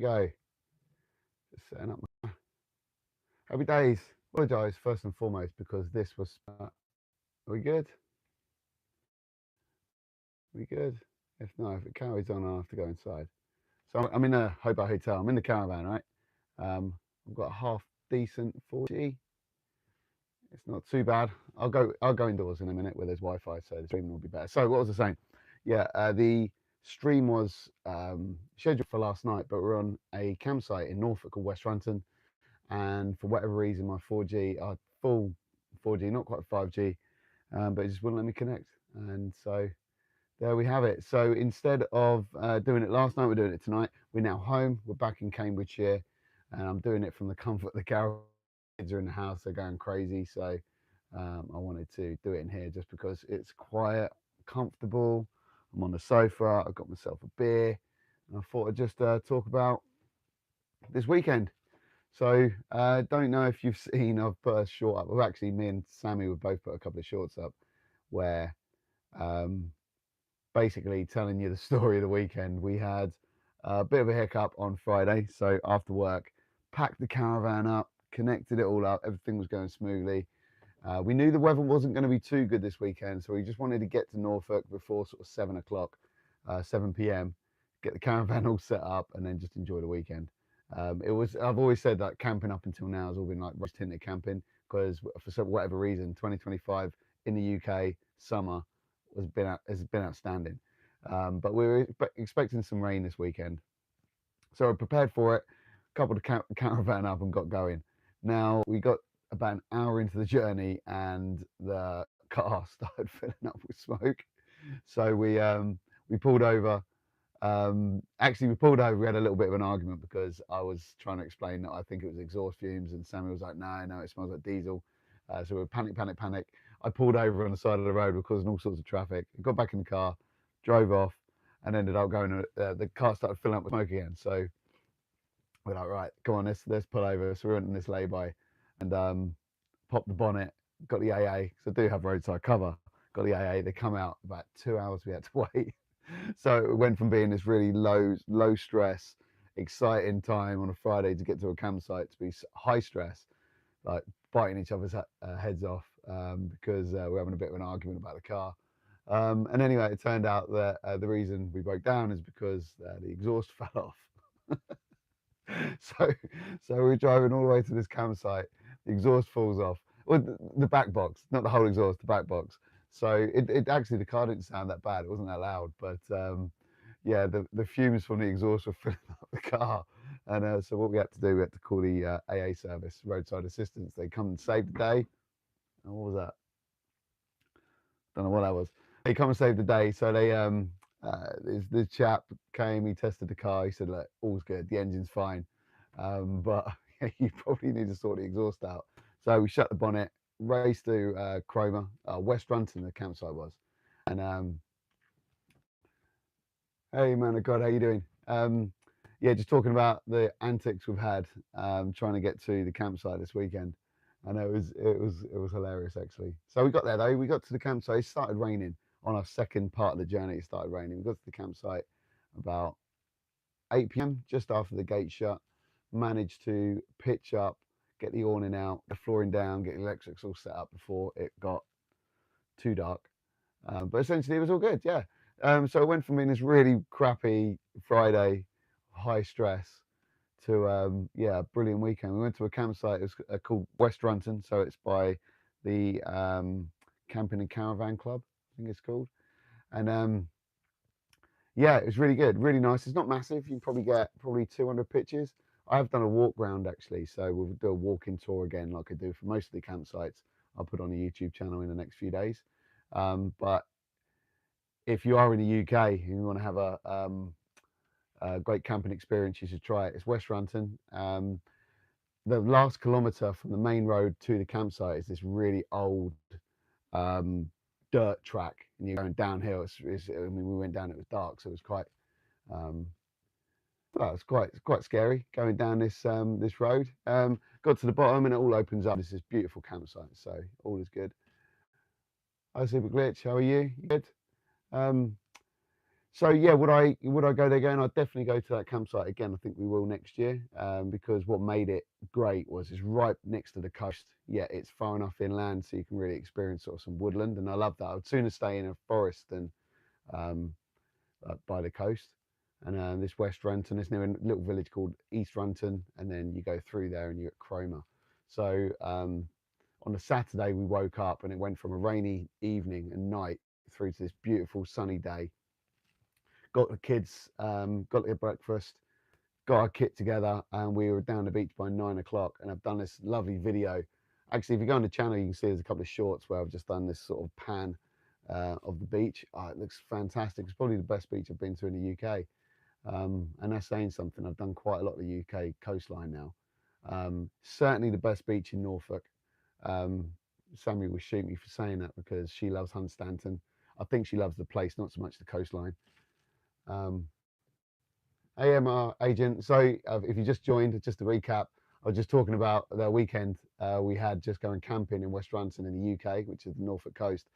Go. Just setting up. Happy days. Apologise first and foremost because this was. Are we good? We good? If not, if it carries on, I'll have to go inside. So I'm in a Hobo hotel. I'm in the caravan, right? I've got a half decent 4G. It's not too bad. I'll go indoors in a minute where there's Wi-Fi, so the streaming will be better. So what was I saying? Yeah, the stream was scheduled for last night, but we're on a campsite in Norfolk called West Runton, and for whatever reason, my 4G, full 4G, not quite 5G, but it just wouldn't let me connect, and so there we have it. So instead of doing it last night, we're doing it tonight. We're now home. We're back in Cambridgeshire, and I'm doing it from the comfort of the caravan. Kids are in the house; they're going crazy. So I wanted to do it in here just because it's quiet, comfortable. I'm on the sofa. I've got myself a beer, and I thought I'd just talk about this weekend. So don't know if you've seen. I've put a short up. Well, actually, me and Sammy would both put a couple of shorts up where. Um, Basically telling you the story of the weekend. We had a bit of a hiccup on Friday. So after work, packed the caravan up, connected it all up. Everything was going smoothly. We knew the weather wasn't going to be too good this weekend. So we just wanted to get to Norfolk before sort of 7 o'clock, 7 p.m., get the caravan all set up and then just enjoy the weekend. I've always said that camping up until now has all been like rose tinted camping because for whatever reason, 2025 in the UK summer has been outstanding. But we were expecting some rain this weekend, so I prepared for it. Coupled the caravan up and got going. Now we got about an hour into the journey, and the car started filling up with smoke. So we pulled over. Actually, we pulled over. We had a little bit of an argument because I was trying to explain that I think it was exhaust fumes, and Sammy was like, "No, no, it smells like diesel." So we were panic, panic, panic. I pulled over on the side of the road, causing all sorts of traffic. I got back in the car, drove off, and ended up going. The car started filling up with smoke again. So we're like, right, come on, let's pull over. So we went in this lay-by, and popped the bonnet. Got the AA because I do have roadside cover. Got the AA. They come out about 2 hours. We had to wait. So it went from being this really low stress, exciting time on a Friday to get to a campsite to be high stress, like biting each other's heads off because we're having a bit of an argument about the car. And anyway, it turned out that the reason we broke down is because the exhaust fell off. so, so we're driving all the way to this campsite. The exhaust falls off. Well, the back box, not the whole exhaust, the back box. So it actually the car didn't sound that bad. It wasn't that loud, but yeah, the fumes from the exhaust were filling up the car. And so what we had to do, we had to call the AA service, roadside assistance. They come and save the day. And what was that? Don't know what that was. They come and save the day. So they this chap came, he tested the car. He said, look, all's good. The engine's fine, but you probably need to sort the exhaust out. So we shut the bonnet, raced to Cromer, West Runton, the campsite was, and hey man of God, how you doing? Yeah, just talking about the antics we've had trying to get to the campsite this weekend. I know it was hilarious actually. So we got there though. We got to the campsite. It started raining on our second part of the journey. It started raining. We got to the campsite about 8 p.m. just after the gate shut. Managed to pitch up, get the awning out, the flooring down, get the electrics all set up before it got too dark. But essentially, it was all good. Yeah. So it went from being this really crappy Friday, high stress, to yeah, a brilliant weekend. We went to a campsite. It was called West Runton, so it's by the Camping and Caravan Club, I think it's called. And yeah, it was really good, really nice. It's not massive. You can probably get 200 pitches. I have done a walk round actually, so we'll do a walking tour again, like I do for most of the campsites. I'll put on a YouTube channel in the next few days. But if you are in the UK and you want to have a great camping experience, you should try it. It's West Runton. The last kilometre from the main road to the campsite is this really old um, dirt track, and you're going downhill. I mean, we went down; it was dark, so it was quite. Um, well, it's quite scary going down this road. Got to the bottom, and it all opens up. This is beautiful campsite, so all is good. Hi, Super Glitch. How are you? You good? Um, So yeah, would I go there again? I'd definitely go to that campsite again. I think we will next year, because what made it great was it's right next to the coast. Yeah, it's far enough inland so you can really experience sort of some woodland, and I love that. I would sooner stay in a forest than um, by the coast. And this West Runton is near a little village called East Runton, and then you go through there and you're at Cromer. So on a Saturday we woke up and it went from a rainy evening and night through to this beautiful sunny day. Got the kids, got their breakfast, got our kit together, and we were down the beach by 9 o'clock. And I've done this lovely video. Actually, if you go on the channel, you can see there's a couple of shorts where I've just done this sort of pan of the beach. Oh, it looks fantastic. It's probably the best beach I've been to in the UK. And that's saying something. I've done quite a lot of the UK coastline now. Certainly the best beach in Norfolk. Um, Sammy will shoot me for saying that because she loves Hunstanton. I think she loves the place, not so much the coastline. Um, AMR agent. So if you just joined, just to recap, I was just talking about the weekend we had just going camping in West Runton in the UK, which is the Norfolk coast,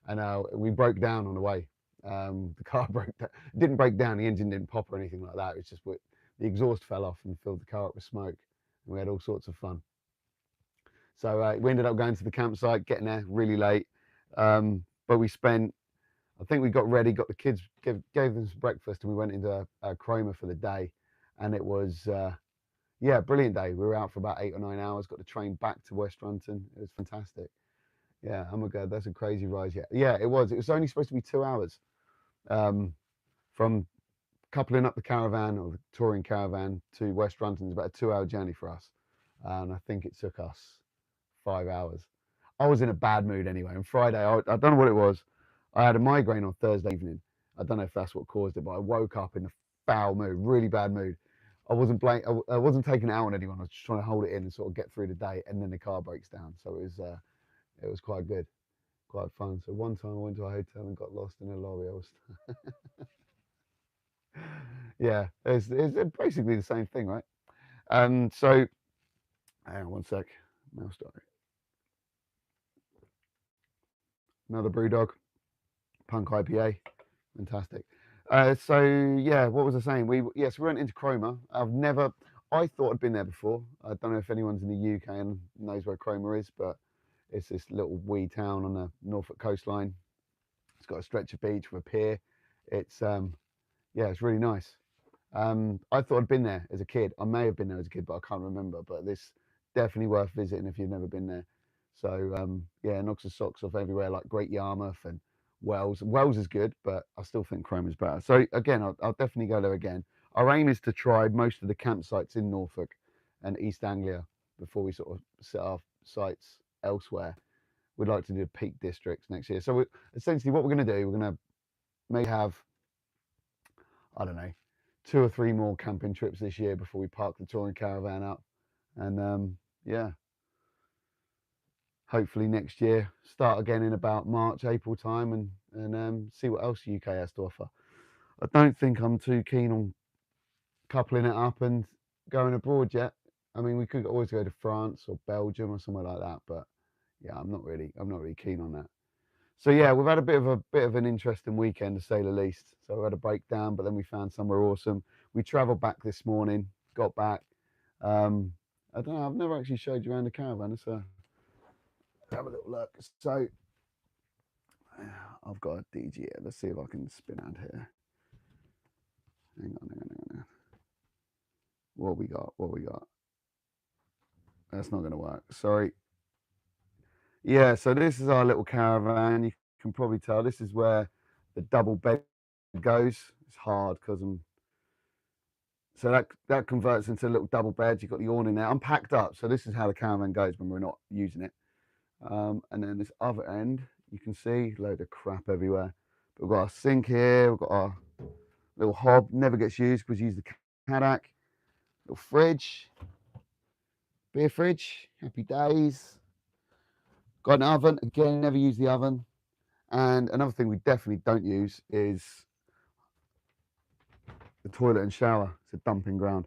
and we broke down on the way. The car broke down. It didn't break down. The engine didn't pop or anything like that. It's just the exhaust fell off and filled the car up with smoke, and we had all sorts of fun. So we ended up going to the campsite, getting there really late, but we spent. I think we got ready, got the kids, gave them some breakfast, and we went into Cromer for the day. And it was, yeah, brilliant day. We were out for about 8 or 9 hours, got the train back to West Runton. It was fantastic. Yeah, oh my God, that's a crazy ride. Yeah, yeah, it was. It was only supposed to be 2 hours um, from coupling up the caravan or the touring caravan to West Runton. It's about a 2 hour journey for us. And I think it took us 5 hours. I was in a bad mood anyway. On Friday, I don't know what it was. I had a migraine on Thursday evening. I don't know if that's what caused it, but I woke up in a foul mood, really bad mood. I wasn't taking it out on anyone. I was just trying to hold it in and sort of get through the day. And then the car breaks down, so it was quite good, quite fun. So one time I went to a hotel and got lost in a lorry. I was, yeah, it's basically the same thing, right? So hang on one sec. Mouse diary. Another brew dog, Punk IPA. Fantastic. So yeah, what was I saying? We went into Cromer. I thought I'd been there before. I don't know if anyone's in the UK and knows where Cromer is, but it's this little wee town on the Norfolk coastline. It's got a stretch of beach with a pier. It's yeah, it's really nice. I thought I'd been there as a kid. I may have been there as a kid, but I can't remember. But this definitely worth visiting if you've never been there. So yeah, knocks the socks off everywhere, like Great Yarmouth and Wells. Wells is good, but I still think Cromer's better. So again, I'll definitely go there again. Our aim is to try most of the campsites in Norfolk and East Anglia before we sort of set our sights elsewhere. We'd like to do Peak Districts next year. So essentially what we're going to do, we're going to maybe have, I don't know, 2 or 3 more camping trips this year before we park the touring caravan up. And yeah, hopefully next year start again in about March, April time, and see what else the UK has to offer. I don't think I'm too keen on coupling it up and going abroad yet. I mean, we could always go to France or Belgium or somewhere like that, but yeah, I'm not really keen on that. So yeah, we've had a bit of an interesting weekend to say the least. So we had a breakdown, but then we found somewhere awesome. We travelled back this morning, got back. I don't know. I've never actually showed you around the caravan. So have a little look. So I've got a DG here. Let's see if I can spin out here. Hang on. What we got? That's not going to work. Sorry. Yeah, so this is our little caravan. You can probably tell this is where the double bed goes. It's hard because so that converts into a little double bed. You've got the awning there. I'm packed up, so this is how the caravan goes when we're not using it. And then this other end, you can see load of crap everywhere. But we've got our sink here. We've got our little hob. Never gets used because we use the haddock. Little fridge, beer fridge. Happy days. Got an oven. Again, never use the oven. And another thing we definitely don't use is the toilet and shower. It's a dumping ground.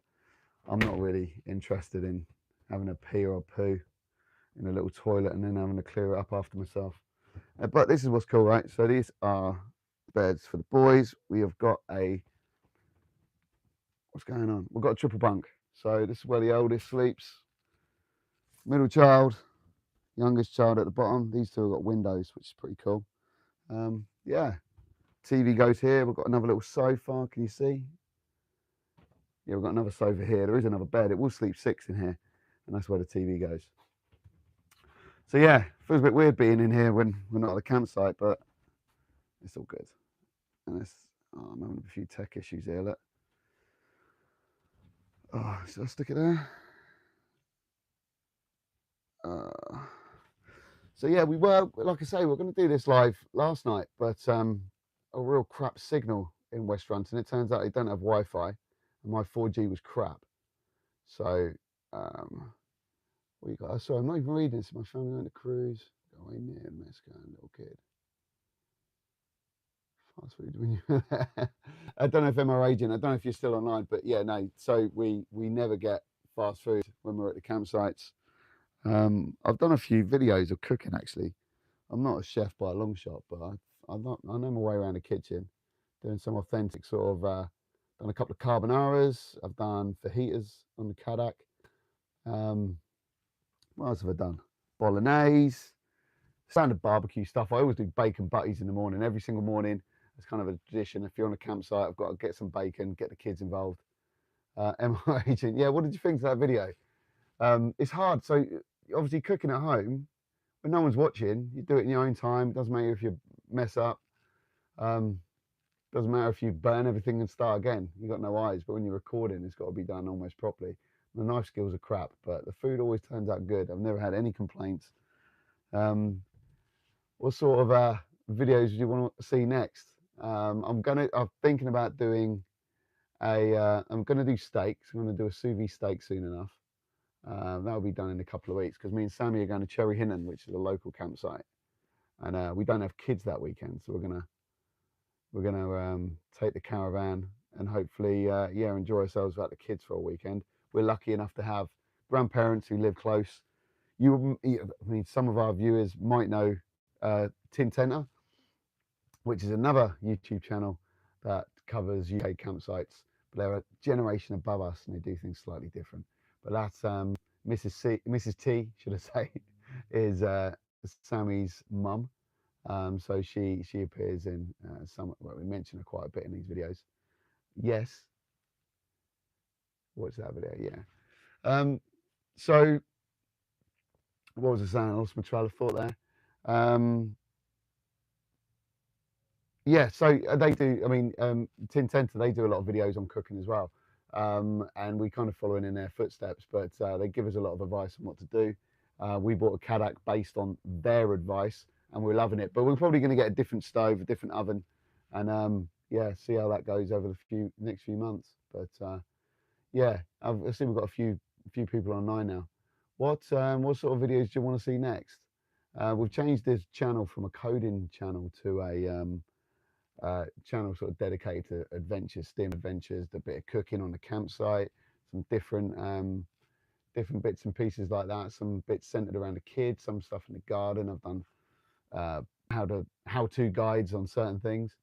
I'm not really interested in having a pee or a poo in a little toilet and then having to clear it up after myself. But this is what's cool, right? So these are beds for the boys. We have got a, what's going on? We've got a triple bunk. So this is where the oldest sleeps. Middle child, youngest child at the bottom. These two have got windows, which is pretty cool. Yeah, TV goes here. We've got another little sofa. Can you see? Yeah, we've got another sofa here. There is another bed. It will sleep 6 in here, and that's where the TV goes. So yeah, feels a bit weird being in here when we're not at the campsite, but it's all good. And it's, oh, I'm having a few tech issues here. Look. Oh, should I stick it there? So yeah, we were, like I say, we we're going to do this live last night, but a real crap signal in West Runton. It turns out they don't have Wi-Fi, and my 4G was crap. So what you got? Sorry, I'm not even reading this. My family went to cruise. Go away near Mexico, little kid. Fast food when you I don't know if I'm agent. I don't know if you're still online, but yeah, no. So we never get fast food when we're at the campsites. I've done a few videos of cooking actually. I'm not a chef by a long shot, but I know my way around the kitchen, doing some authentic sort of. Done a couple of carbonaras. I've done fajitas on the Kadak. What else have I done? Bolognese, standard barbecue stuff. I always do bacon butties in the morning, every single morning. It's kind of a tradition. If you're on a campsite, I've got to get some bacon, get the kids involved. MI agent, yeah. What did you think of that video? It's hard. So obviously cooking at home, when no one's watching, you do it in your own time. Doesn't matter if you mess up. Doesn't matter if you burn everything and start again. You've got no eyes. But when you're recording, it's got to be done almost properly. The knife skills are crap, but the food always turns out good. I've never had any complaints. What sort of videos do you want to see next? I'm thinking about doing I'm gonna do steaks. I'm gonna do a sous vide steak soon enough. That'll be done in a couple of weeks because me and Sammy are going to Cherry Hinnon, which is a local campsite, and we don't have kids that weekend, so we're gonna take the caravan and hopefully yeah, enjoy ourselves without the kids for a weekend. We're lucky enough to have grandparents who live close. I mean, some of our viewers might know Tin Tenter, which is another YouTube channel that covers UK campsites, but they're a generation above us and they do things slightly different. But that's Mrs. T, should I say, is Sammy's mum. So she appears in some. Well, we mention her quite a bit in these videos. Yes, watch that video. Yeah. So what was I saying? I lost my trail of thought there. Yeah, so they do. I mean, Tin Tenter, they do a lot of videos on cooking as well, and we kind of following in their footsteps. But they give us a lot of advice on what to do. We bought a Kadak based on their advice, and we're loving it. But we're probably going to get a different stove, a different oven, and yeah, see how that goes over the next few months. But yeah, I see we've got a few people online now. What sort of videos do you want to see next? We've changed this channel from a coding channel to a channel sort of dedicated to adventures, Stearman Adventures, the bit of cooking on the campsite, some different bits and pieces like that. Some bits centered around the kids, some stuff in the garden. I've done how-to guides on certain things.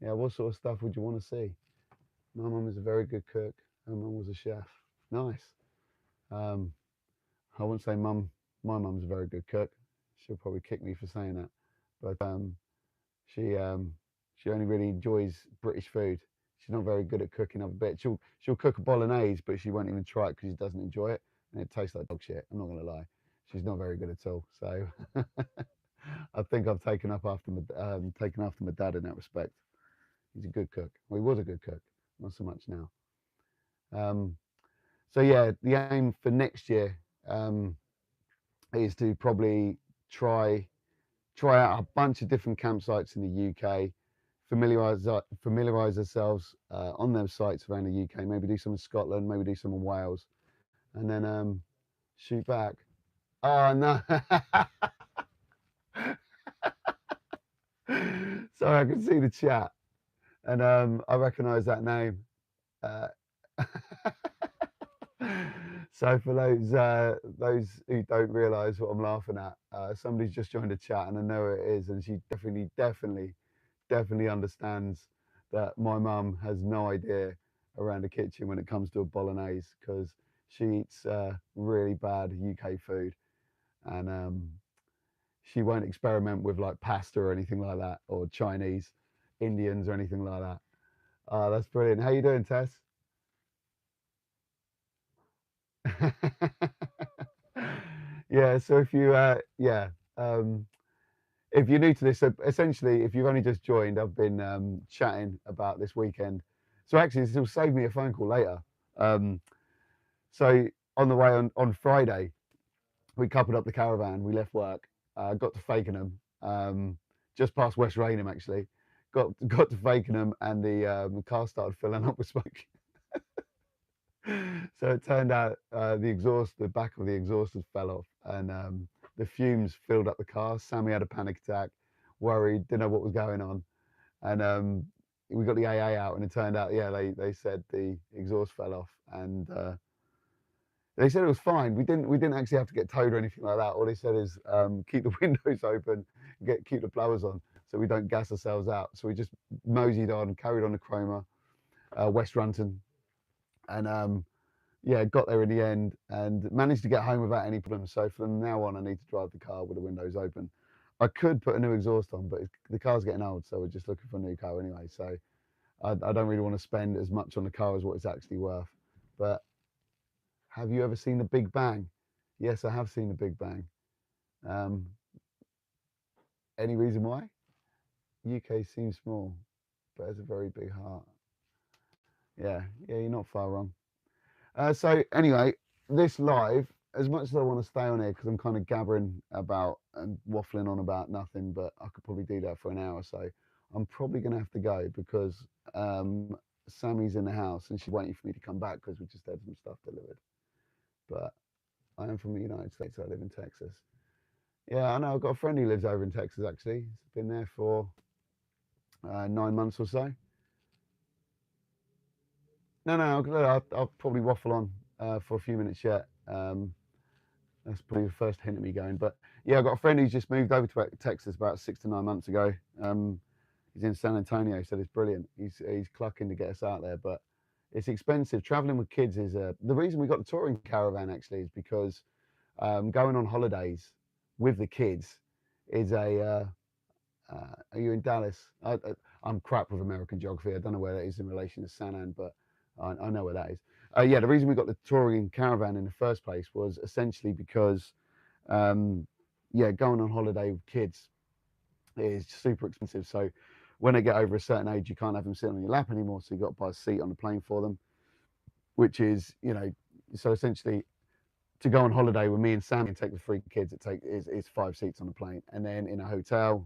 Yeah, what sort of stuff would you want to see? My mum is a very good cook. Her mum was a chef. Nice. I wouldn't say my mum's a very good cook. She'll probably kick me for saying that, but she she only really enjoys British food. She's not very good at cooking other bits. She'll cook a bolognese, but she won't even try it because she doesn't enjoy it, and it tastes like dog shit. I'm not gonna lie. She's not very good at all. So I think I've taken after my dad in that respect. He's a good cook. Well, he was a good cook, not so much now. So yeah, the aim for next year is to probably try out a bunch of different campsites in the UK, familiarise ourselves on those sites around the UK. Maybe do some in Scotland, maybe do some in Wales, and then shoot back. Oh no! Sorry, I can see the chat, and I recognise that name. Uh, so for those who don't realise what I'm laughing at, somebody's just joined the chat, and I know who it is, and she definitely definitely understands that my mum has no idea around the kitchen when it comes to a bolognese because she eats really bad UK food, and she won't experiment with like pasta or anything like that, or Chinese, Indians or anything like that. That's brilliant. How you doing, Tess? Yeah. So if you, um, if you're new to this, so essentially, if you've only just joined, I've been chatting about this weekend. So actually, this will save me a phone call later. Um, so on the way on Friday, we coupled up the caravan. We left work, got to Fakenham, just past West Raynham actually. Got to Fakenham, and the car started filling up with smoke. So it turned out the back of the exhausters fell off, and the fumes filled up the car. Sammy had a panic attack, worried, didn't know what was going on, and we got the AA out, and it turned out, yeah, they said the exhaust fell off, and they said it was fine. We didn't actually have to get towed or anything like that. All they said is keep the windows open, keep the blowers on, so we don't gas ourselves out. So we just moseyed on, carried on to Cromer, West Runton, and yeah, got there in the end and managed to get home without any problems. So from now on, I need to drive the car with the windows open. I could put a new exhaust on, but the car's getting old, so we're just looking for a new car anyway. So I don't really want to spend as much on the car as what it's actually worth. But have you ever seen the Big Bang? Yes, I have seen the Big Bang. Um, any reason why? UK seems small, but it's a very big heart. Yeah, yeah, you're not far wrong. So anyway, this live, as much as I want to stay on here because I'm kind of gabbering about and waffling on about nothing, but I could probably do that for an hour or so. I'm probably going to have to go because Sammy's in the house and she's waiting for me to come back because we just had some stuff delivered. But I am from the United States. So I live in Texas. Yeah, I know. I've got a friend who lives over in Texas actually. He's been there for 9 months or so. No, no, I'll probably waffle on for a few minutes yet. That's probably the first hint of me going. But yeah, I've got a friend who's just moved over to Texas about 6 to 9 months ago. He's in San Antonio, so it's brilliant. He's clucking to get us out there, but it's expensive. Traveling with kids is the reason we got the touring caravan actually is because going on holidays with the kids is are you in Dallas? I'm crap with American geography. I don't know where that is in relation to San An, but I know where that is. Yeah, the reason we got the touring caravan in the first place was essentially because, yeah, going on holiday with kids is super expensive. So when they get over a certain age, you can't have them sitting on your lap anymore. So you got to buy a seat on the plane for them, which is, so essentially to go on holiday with me and Sammy and take the three kids, is 5 seats on the plane, and then in a hotel,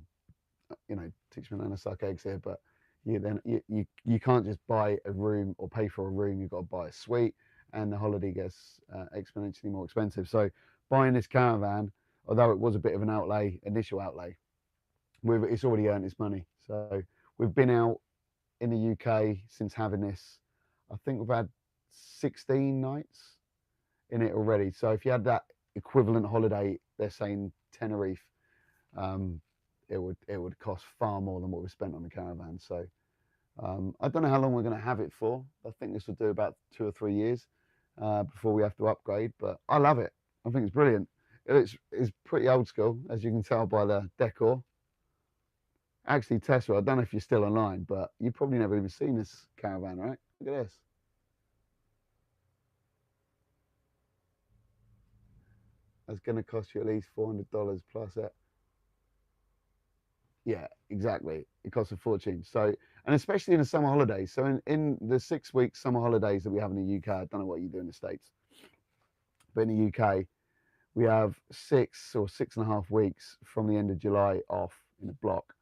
teach me how to suck eggs here, but you can't just buy a room or pay for a room. You've got to buy a suite, and the holiday gets exponentially more expensive. So buying this caravan, although it was a bit of an initial outlay, it's already earned its money. So we've been out in the UK since having this. I think we've had 16 nights in it already. So if you had that equivalent holiday, they're saying Tenerife, it would cost far more than what we spent on the caravan. So I don't know how long we're going to have it for. I think this will do about 2 or 3 years before we have to upgrade. But I love it. I think it's brilliant. It's pretty old school, as you can tell by the decor. Actually, Tessa, I don't know if you're still online, but you've probably never even seen this caravan, right? Look at this. That's going to cost you at least $400 plus it. Yeah, exactly. It costs a fortune. So, and especially in the summer holidays. So, in the 6 week summer holidays that we have in the UK, I don't know what you do in the States, but in the UK, we have 6 or 6.5 weeks from the end of July off in a block,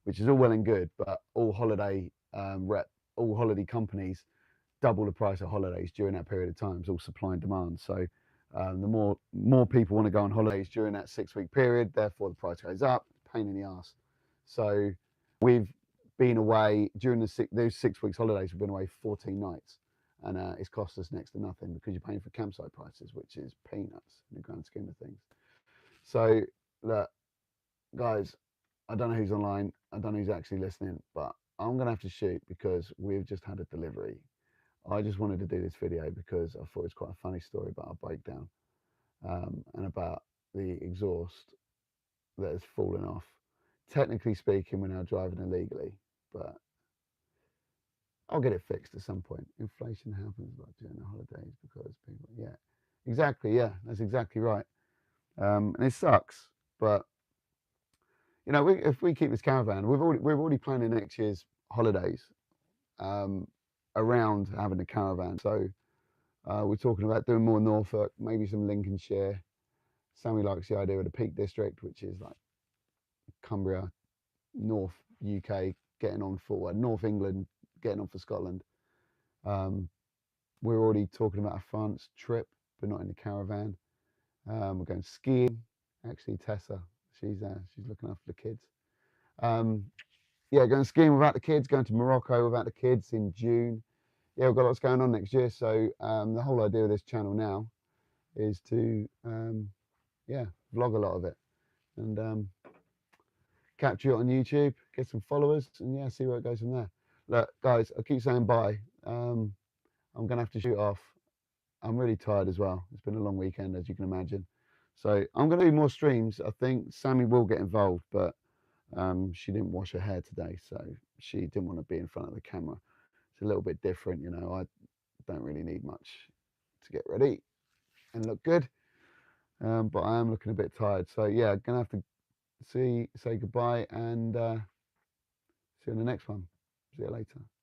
which is all well and good, but all holiday companies double the price of holidays during that period of time. It's all supply and demand. So, the more people want to go on holidays during that 6 week period, therefore the price goes up. Pain in the ass. So we've been away during those 6 weeks holidays. We've been away 14 nights, and it's cost us next to nothing because you're paying for campsite prices, which is peanuts in the grand scheme of things. So look, guys, I don't know who's online. I don't know who's actually listening, but I'm going to have to shoot because we've just had a delivery. I just wanted to do this video because I thought it was quite a funny story about a breakdown, and about the exhaust that has fallen off. Technically speaking, we're now driving illegally, but I'll get it fixed at some point. Inflation happens like during the holidays because people, yeah, exactly, yeah, that's exactly right. And it sucks, but you know, if we keep this caravan, we're already planning next year's holidays um, around having a caravan. So we're talking about doing more Norfolk, maybe some Lincolnshire. Sammy likes the idea of the Peak District, which is like Cumbria, North UK, getting on for North England, getting on for Scotland. Um, we're already talking about a France trip, but not in the caravan. We're going skiing. Actually, Tessa, she's looking after the kids. Um, yeah, going skiing without the kids, going to Morocco without the kids in June. Yeah, we've got lots going on next year. So the whole idea of this channel now is to, yeah, vlog a lot of it and capture it on YouTube, get some followers, and yeah, see where it goes from there. Look, guys, I keep saying bye. I'm going to have to shoot off. I'm really tired as well. It's been a long weekend, as you can imagine. So I'm going to do more streams. I think Sammy will get involved, but she didn't wash her hair today, so she didn't want to be in front of the camera. It's a little bit different, you know. I don't really need much to get ready and look good, but I am looking a bit tired. So yeah, gonna have to say goodbye and see you in the next one. See you later.